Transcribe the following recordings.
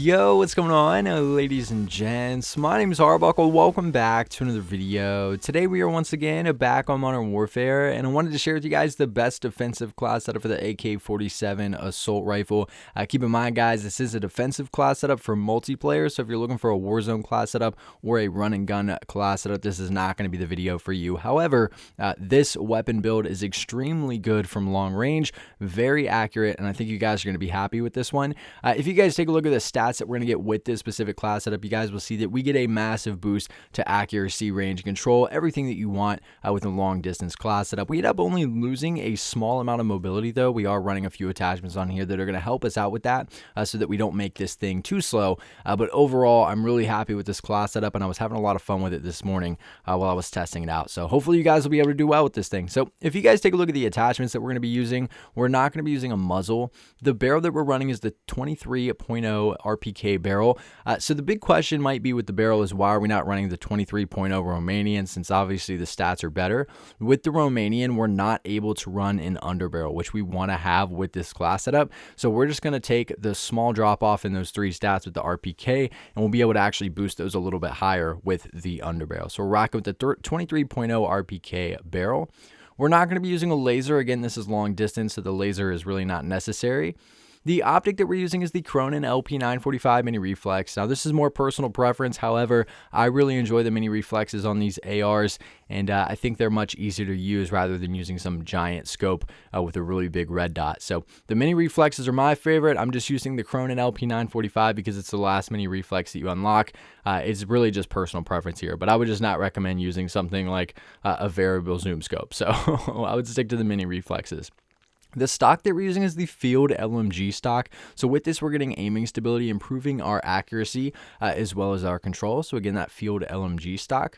Yo, what's going on, ladies and gents? My name is Arbuckle. Welcome back to another video. Today we are once again back on Modern Warfare, and I wanted to share with you guys the best defensive class setup for the AK-47 assault rifle. Keep in mind, guys, this is a defensive class setup for multiplayer, so if you're looking for a Warzone class setup or a run and gun class setup, this is not going to be the video for you. However, this weapon build is extremely good from long range, very accurate, and I think you guys are going to be happy with this one. If you guys take a look at the stats that we're going to get with this specific class setup, you guys will see that we get a massive boost to accuracy, range, control, everything that you want with a long distance class setup. We end up only losing a small amount of mobility though. We are running a few attachments on here that are going to help us out with that so that we don't make this thing too slow. But overall, I'm really happy with this class setup, and I was having a lot of fun with it this morning while I was testing it out. So hopefully you guys will be able to do well with this thing. So if you guys take a look at the attachments that we're going to be using, we're not going to be using a muzzle. The barrel that we're running is the 23.0 RPK barrel. So the big question might be with the barrel is, why are we not running the 23.0 Romanian, since obviously the stats are better? With the Romanian, we're not able to run an underbarrel, which we want to have with this class setup. So we're just going to take the small drop off in those three stats with the RPK, and we'll be able to actually boost those a little bit higher with the underbarrel. So we're rocking with the 23.0 RPK barrel. We're not going to be using a laser. Again, this is long distance, so the laser is really not necessary. The optic that we're using is the Cronin LP945 mini reflex. Now, this is more personal preference. However, I really enjoy the mini reflexes on these ARs, and I think they're much easier to use rather than using some giant scope with a really big red dot. So the mini reflexes are my favorite. I'm just using the Cronin LP945 because it's the last mini reflex that you unlock. It's really just personal preference here, but I would just not recommend using something like a variable zoom scope. So I would stick to the mini reflexes. The stock that we're using is the Field LMG stock. So with this, we're getting aiming stability, improving our accuracy, as well as our control. So again, that Field LMG stock.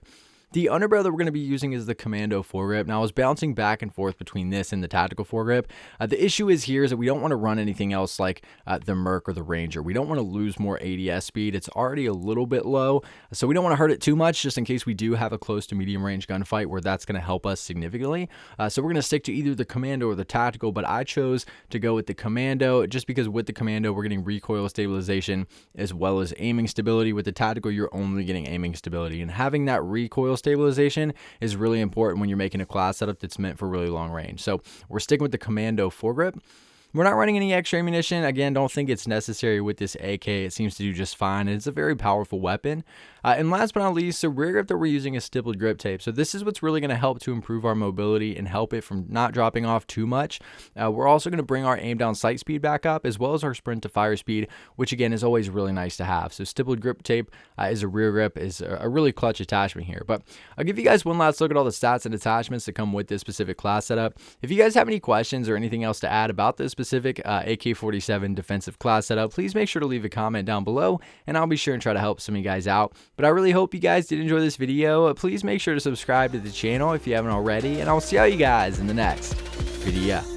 The underbarrel that we're going to be using is the Commando foregrip. Now, I was bouncing back and forth between this and the tactical foregrip. The issue is here is that we don't want to run anything else like the Merc or the Ranger. We don't want to lose more ADS speed. It's already a little bit low, so we don't want to hurt it too much, just in case we do have a close to medium range gunfight where that's going to help us significantly. So we're going to stick to either the Commando or the tactical, but I chose to go with the Commando just because with the Commando, we're getting recoil stabilization as well as aiming stability. With the tactical, you're only getting aiming stability, and having that recoil stabilization is really important when you're making a class setup that's meant for really long range. So we're sticking with the Commando foregrip. We're not running any extra ammunition. Again, don't think it's necessary with this AK. It seems to do just fine, and it's a very powerful weapon. And last but not least, the rear grip that we're using is stippled grip tape. So this is what's really going to help to improve our mobility and help it from not dropping off too much. We're also going to bring our aim down sight speed back up, as well as our sprint to fire speed, which again is always really nice to have. So stippled grip tape is a rear grip, is a really clutch attachment here. But I'll give you guys one last look at all the stats and attachments that come with this specific class setup. If you guys have any questions or anything else to add about this specific AK-47 defensive class setup, please make sure to leave a comment down below, and I'll be sure and try to help some of you guys out. But I really hope you guys did enjoy this video. Please make sure to subscribe to the channel if you haven't already, and I'll see all you guys in the next video.